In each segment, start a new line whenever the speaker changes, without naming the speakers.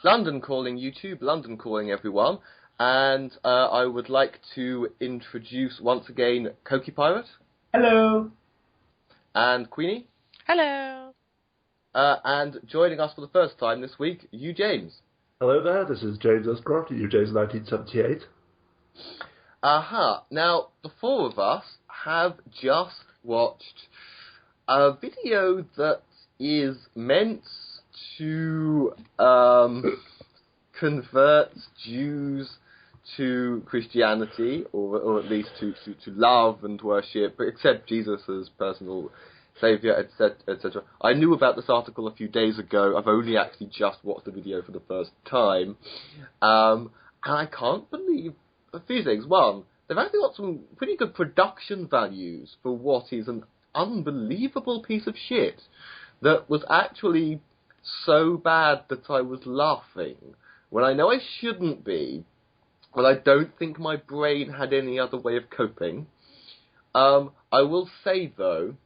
London calling YouTube, London calling everyone, and I would like to introduce once again Coqui Pirate.
Hello.
And Queenie.
Hello.
And joining us for the first time this week, Ujames.
Hello there, this is James Escroft at Ujames 1978.
Now, the four of us have just watched a video that is meant to convert Jews to Christianity, or at least to love and worship, but accept Jesus as personal saviour, etc. I knew about this article a few days ago. I've only actually just watched the video for the first time, and I can't believe a few things. One, they've actually got some pretty good production values for what is an unbelievable piece of shit that was actually so bad that I was laughing, when I know I shouldn't be, but I don't think my brain had any other way of coping. I will say, though,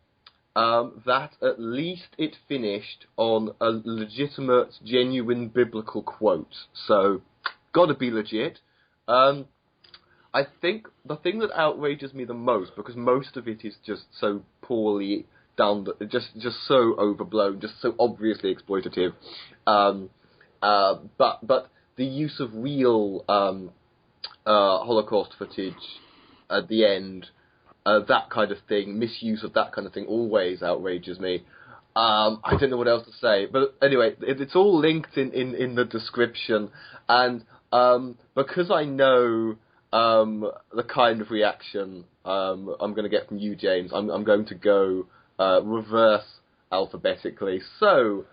that at least it finished on a legitimate, genuine biblical quote. So, gotta be legit. I think the thing that outrages me the most, because most of it is just so poorly done, just so overblown, just so obviously exploitative. But the use of real Holocaust footage at the end, that kind of thing, misuse of that kind of thing, always outrages me. I don't know what else to say, but anyway, it's all linked in the description, and because I know the kind of reaction I'm going to get from you, James, I'm going to go reverse alphabetically. So,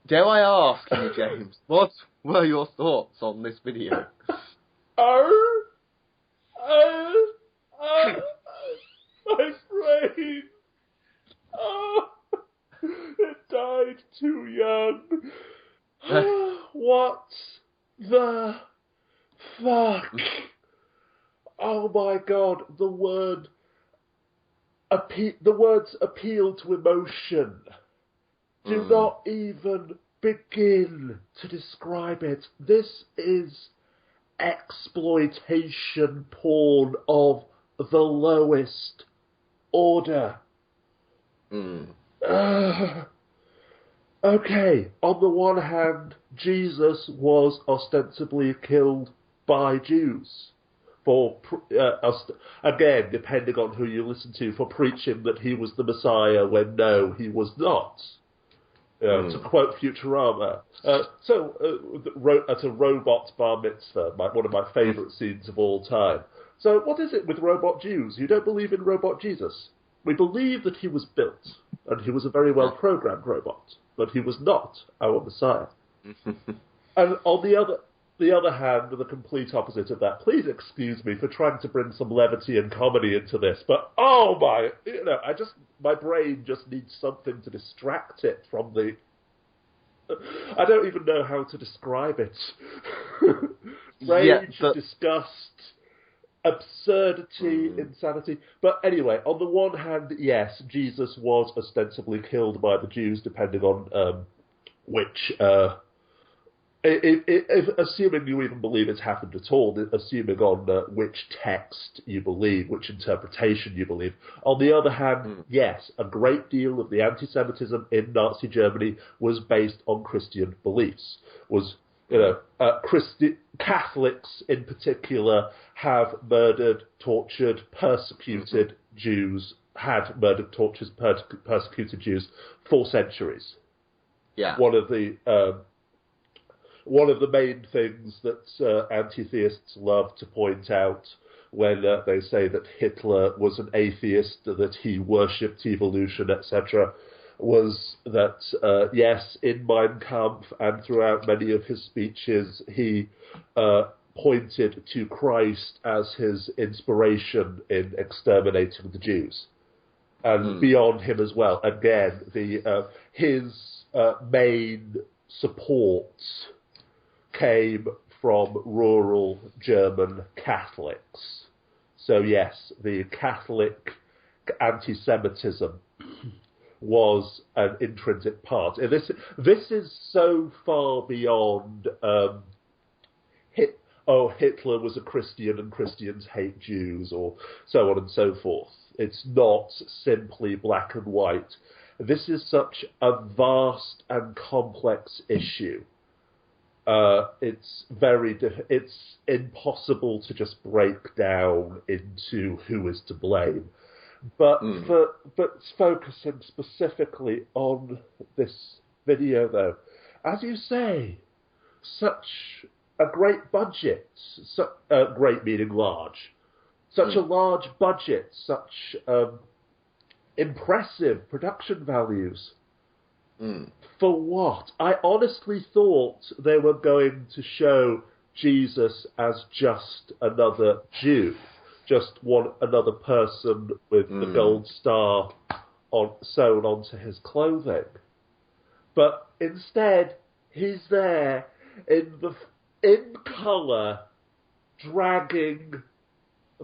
dare I ask you, James, what were your thoughts on this video?
My brain. Oh, it died too young. What the fuck? Oh my god, the words appeal to emotion. Do not even begin to describe it. This is exploitation porn of the lowest order. Okay, on the one hand, Jesus was ostensibly killed by Jews for, again, depending on who you listen to, for preaching that he was the Messiah when no, he was not. To quote Futurama. At a robot bar mitzvah, one of my favourite scenes of all time. So what is it with robot Jews? You don't believe in robot Jesus? We believe that he was built, and he was a very well-programmed robot, but he was not our Messiah. And on the other hand, the complete opposite of that, please excuse me for trying to bring some levity and comedy into this, but my brain just needs something to distract it from the... I don't even know how to describe it. Rage, disgust, absurdity, insanity. But anyway, on the one hand, yes, Jesus was ostensibly killed by the Jews, depending on which... If assuming you even believe it's happened at all, assuming on which text you believe, which interpretation you believe. On the other hand, yes, a great deal of the anti-Semitism in Nazi Germany was based on Christian beliefs. Catholics in particular have murdered, tortured, persecuted Jews, had murdered, tortured, persecuted Jews for centuries.
Yeah.
One of the main things that anti-theists love to point out when they say that Hitler was an atheist, that he worshipped evolution, etc., was that, yes, in Mein Kampf and throughout many of his speeches, he pointed to Christ as his inspiration in exterminating the Jews. And beyond him as well, again, his main support came from rural German Catholics. So yes, the Catholic anti-Semitism was an intrinsic part. And this is so far beyond Hitler was a Christian and Christians hate Jews, or so on and so forth. It's not simply black and white. This is such a vast and complex issue. It's impossible to just break down into who is to blame. But focusing specifically on this video, though, as you say, such a great budget, great meaning large, such a large budget, such impressive production values. For what? I honestly thought they were going to show Jesus as just another Jew, just another person with the gold star sewn onto his clothing. But instead, he's there in colour, dragging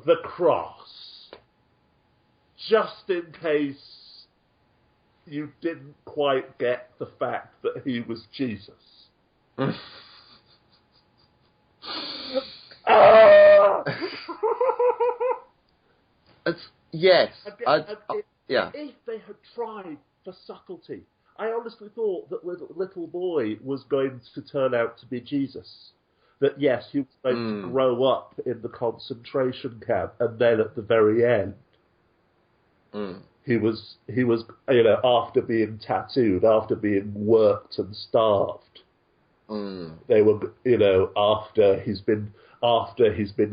the cross, just in case you didn't quite get the fact that he was Jesus.
Yes.
If they had tried for subtlety, I honestly thought that little boy was going to turn out to be Jesus. That yes, he was going to grow up in the concentration camp, and then at the very end, he was, after being tattooed, after being worked and starved. They were, after he's been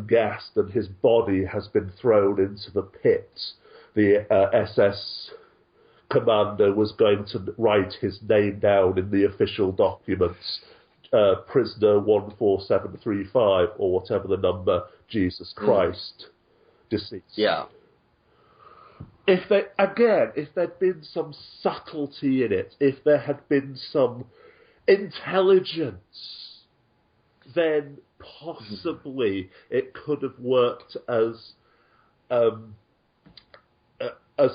gassed and his body has been thrown into the pit, the SS commander was going to write his name down in the official documents, prisoner 14735, or whatever the number, Jesus Christ, deceased.
Yeah.
If there'd been some subtlety in it, if there had been some intelligence, then possibly it could have worked as a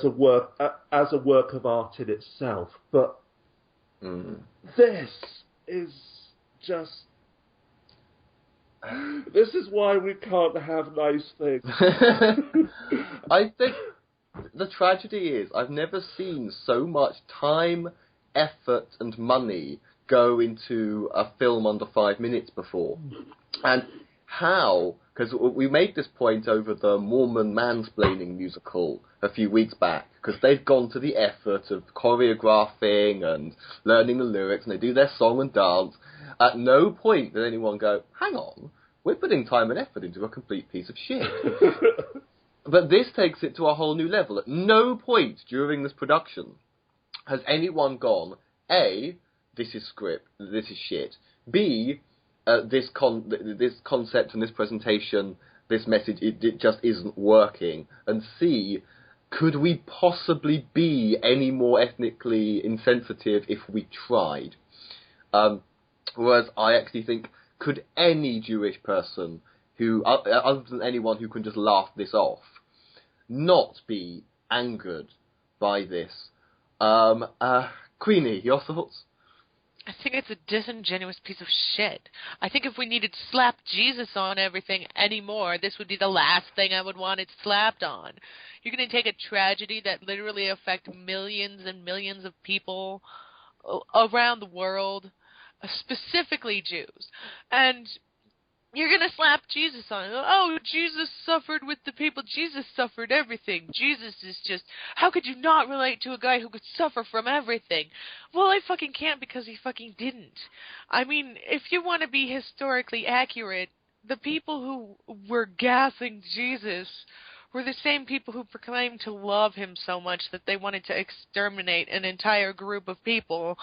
work of art in itself. But this is just. This is why we can't have nice things.
I think the tragedy is I've never seen so much time, effort, and money go into a film under 5 minutes before. And how? Because we made this point over the Mormon mansplaining musical a few weeks back, because they've gone to the effort of choreographing and learning the lyrics, and they do their song and dance. At no point did anyone go, hang on, we're putting time and effort into a complete piece of shit. But this takes it to a whole new level. At no point during this production has anyone gone, A, this is script, this is shit. B, this concept and this presentation, this message, it just isn't working. And C, could we possibly be any more ethnically insensitive if we tried? Whereas I actually think, could any Jewish person who, other than anyone who can just laugh this off, not be angered by this? Queenie, your thoughts?
I think it's a disingenuous piece of shit. I think if we needed to slap Jesus on everything anymore, this would be the last thing I would want it slapped on. You're going to take a tragedy that literally affects millions and millions of people around the world, specifically Jews, and you're going to slap Jesus on it. Oh, Jesus suffered with the people. Jesus suffered everything. Jesus is just... How could you not relate to a guy who could suffer from everything? Well, I fucking can't, because he fucking didn't. I mean, if you want to be historically accurate, the people who were gassing Jesus were the same people who proclaimed to love him so much that they wanted to exterminate an entire group of people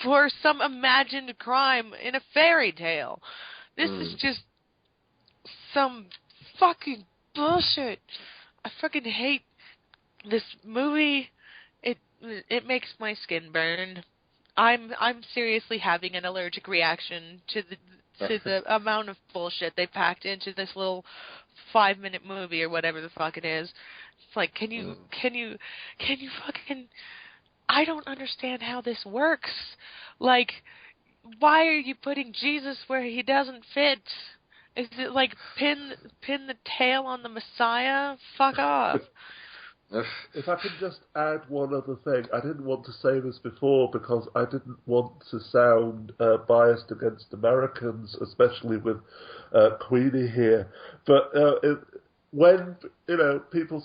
for some imagined crime in a fairy tale. This is just some fucking bullshit. I fucking hate this movie. It makes my skin burn. I'm seriously having an allergic reaction to to the amount of bullshit they packed into this little 5-minute movie or whatever the fuck it is. It's like, can you fucking... I don't understand how this works. Like, why are you putting Jesus where he doesn't fit? Is it like pin the tail on the Messiah? Fuck off.
If I could just add one other thing, I didn't want to say this before because I didn't want to sound biased against Americans, especially with Queenie here. But when, people...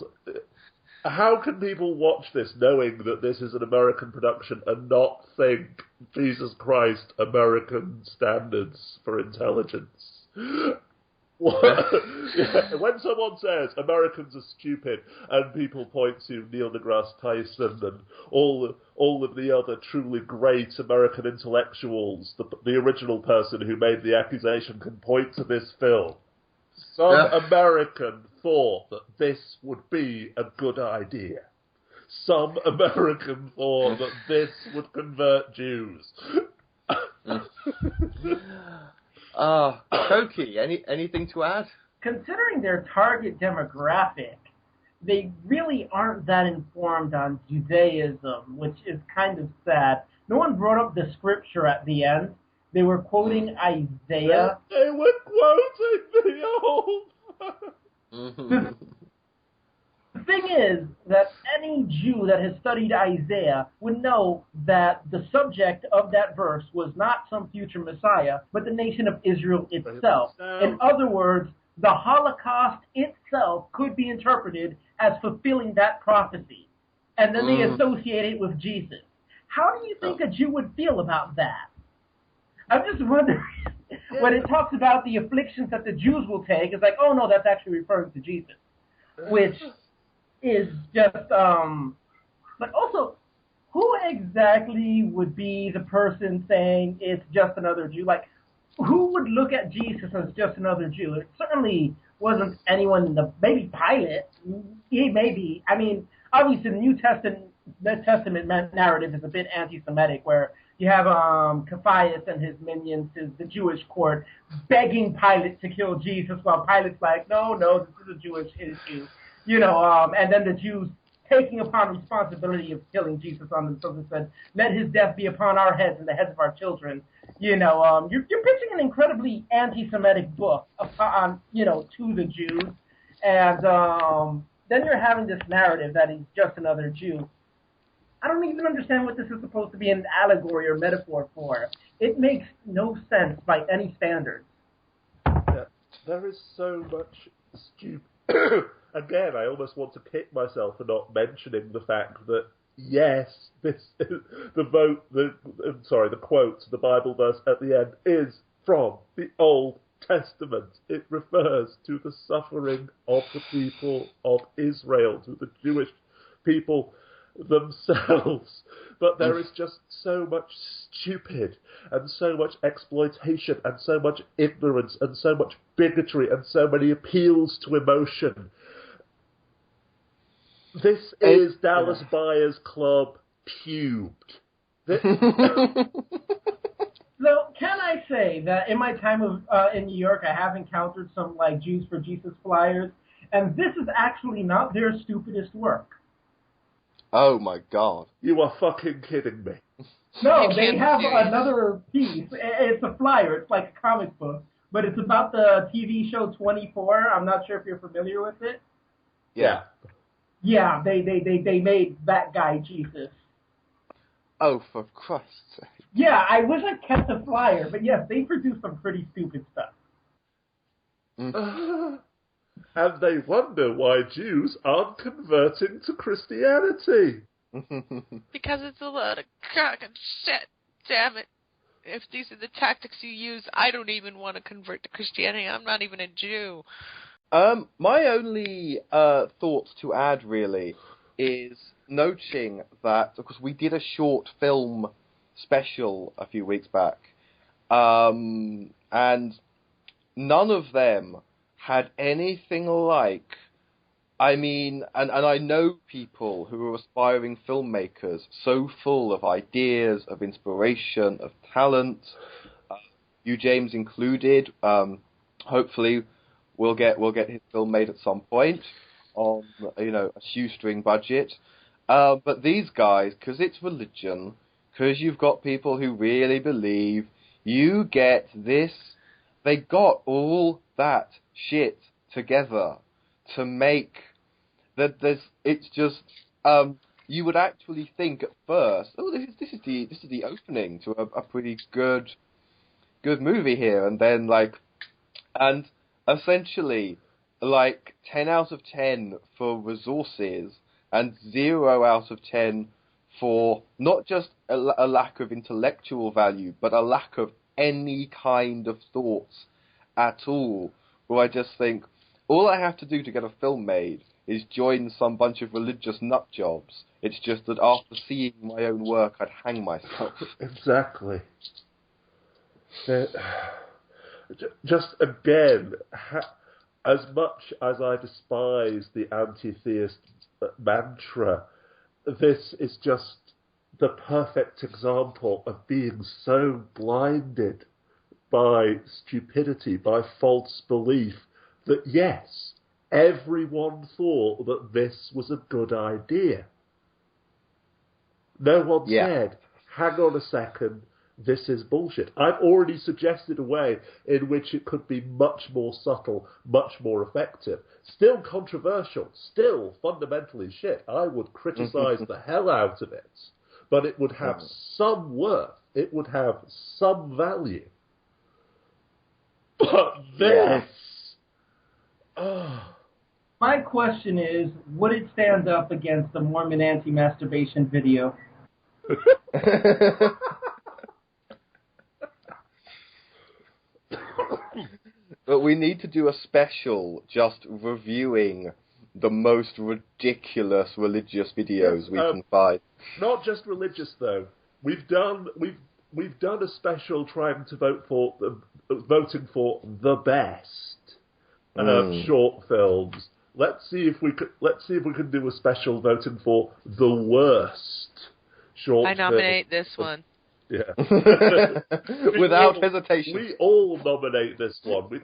How can people watch this knowing that this is an American production and not think, Jesus Christ, American standards for intelligence? When someone says Americans are stupid and people point to Neil deGrasse Tyson and all of the other truly great American intellectuals, the original person who made the accusation can point to this film. Some American thought that this would be a good idea. Some American thought that this would convert Jews.
Coqui, anything to add?
Considering their target demographic, they really aren't that informed on Judaism, which is kind of sad. No one brought up the scripture at the end. They were quoting Isaiah.
They were quoting the old.
The thing is that any Jew that has studied Isaiah would know that the subject of that verse was not some future Messiah, but the nation of Israel itself. In other words, the Holocaust itself could be interpreted as fulfilling that prophecy. And then they associate it with Jesus. How do you think a Jew would feel about that? I'm just wondering, when it talks about the afflictions that the Jews will take, it's like, oh no, that's actually referring to Jesus. Which is just, but also, who exactly would be the person saying it's just another Jew? Like, who would look at Jesus as just another Jew? It certainly wasn't anyone in maybe Pilate. He maybe, I mean, obviously the New Testament narrative is a bit anti-Semitic, where you have Caiaphas and his minions, the Jewish court, begging Pilate to kill Jesus, while Pilate's like, no, this is a Jewish issue. And then the Jews taking upon responsibility of killing Jesus on themselves and said, let his death be upon our heads and the heads of our children. You're pitching an incredibly anti-Semitic book upon, to the Jews. And then you're having this narrative that he's just another Jew. I don't even understand what this is supposed to be an allegory or metaphor for. It makes no sense by any standards.
Yeah, there is so much stupid... Again, I almost want to kick myself for not mentioning the fact that, yes, the quote, the Bible verse at the end is from the Old Testament. It refers to the suffering of the people of Israel, to the Jewish people themselves. But there is just so much stupid and so much exploitation and so much ignorance and so much bigotry and so many appeals to emotion. This is Dallas Buyers Club cubed.
So can I say that in my time in New York, I have encountered some Jews for Jesus flyers, and this is actually not their stupidest work.
Oh my God!
You are fucking kidding me.
No, they have another piece. It's a flyer. It's like a comic book, but it's about the TV show 24. I'm not sure if you're familiar with it.
Yeah.
Yeah, they made that guy Jesus.
Oh, for Christ's sake.
Yeah, I wish I kept the flyer, but yes, they produce some pretty stupid stuff.
And they wonder why Jews aren't converting to Christianity.
Because it's a load of cock and shit. Damn it. If these are the tactics you use, I don't even want to convert to Christianity. I'm not even a Jew.
My only thoughts to add, really, is noting that, of course, we did a short film special a few weeks back, and none of them had anything like, I mean, and I know people who are aspiring filmmakers, so full of ideas, of inspiration, of talent, Ujames included. Hopefully, we'll get his film made at some point on a shoestring budget. But these guys, because it's religion, because you've got people who really believe, you get this. They got all that shit together to make that. It's just. You would actually think at first, oh, this is the opening to a pretty good movie here, and then and essentially 10 out of 10 for resources and 0 out of 10 for not just a lack of intellectual value, but a lack of any kind of thoughts at all. Where I just think all I have to do to get a film made is join some bunch of religious nut jobs. It's just that after seeing my own work, I'd hang myself.
Exactly. Just again, as much as I despise the anti-theist mantra, this is just the perfect example of being so blinded by stupidity, by false belief, that yes, everyone thought that this was a good idea. No one said, hang on a second, this is bullshit. I've already suggested a way in which it could be much more subtle, much more effective. Still controversial, still fundamentally shit. I would criticize the hell out of it. But it would have some worth. It would have some value. But this...
My question is, would it stand up against the Mormon anti-masturbation video?
But we need to do a special just reviewing the most ridiculous religious videos we can find.
Not just religious though. We've done a special trying to voting for the best short films. Let's see if we can do a special voting for the worst short film.
I nominate this one.
Yeah.
Without hesitation.
We all nominate this one. We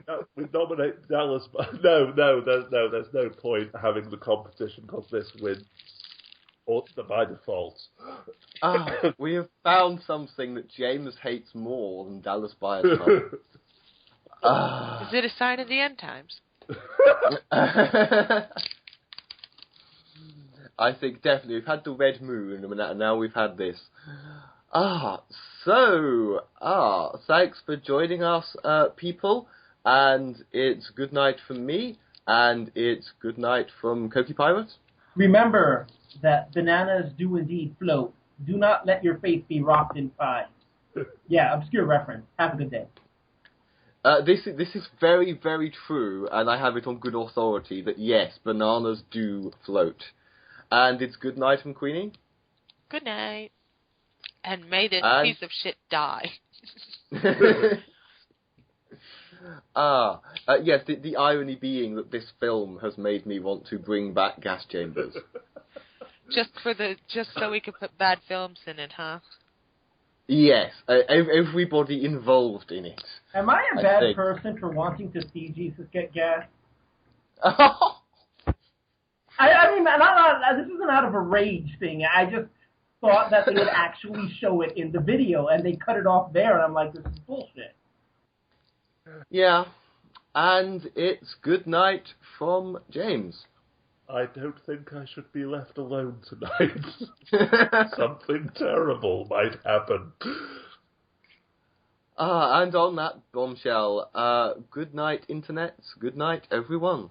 nominate Dallas. No, there's no point having the competition because this wins by default.
We have found something that James hates more than Dallas Buyers Club.
Is it a sign of the end times?
I think definitely. We've had the Red Moon, and now we've had this. Thanks for joining us, people, and it's good night from me, and it's good night from Coqui Pirate.
Remember that bananas do indeed float. Do not let your faith be rocked in pie. Yeah, obscure reference. Have a good day.
This is very, very true, and I have it on good authority that yes, bananas do float. And it's good night from Queenie.
Good night. And may this piece of shit die.
Yes, the irony being that this film has made me want to bring back gas chambers.
Just so we could put bad films in it, huh?
Yes,
everybody involved in it.
Am I a bad person for wanting to see Jesus get gassed? I mean, this isn't out of a rage thing. I just thought that they would actually show it in the video, and they cut it off there, and I'm like, this is bullshit.
Yeah, and it's good night from James.
I don't think I should be left alone tonight. Something terrible might happen.
And on that bombshell, good night, Internet. Good night, everyone.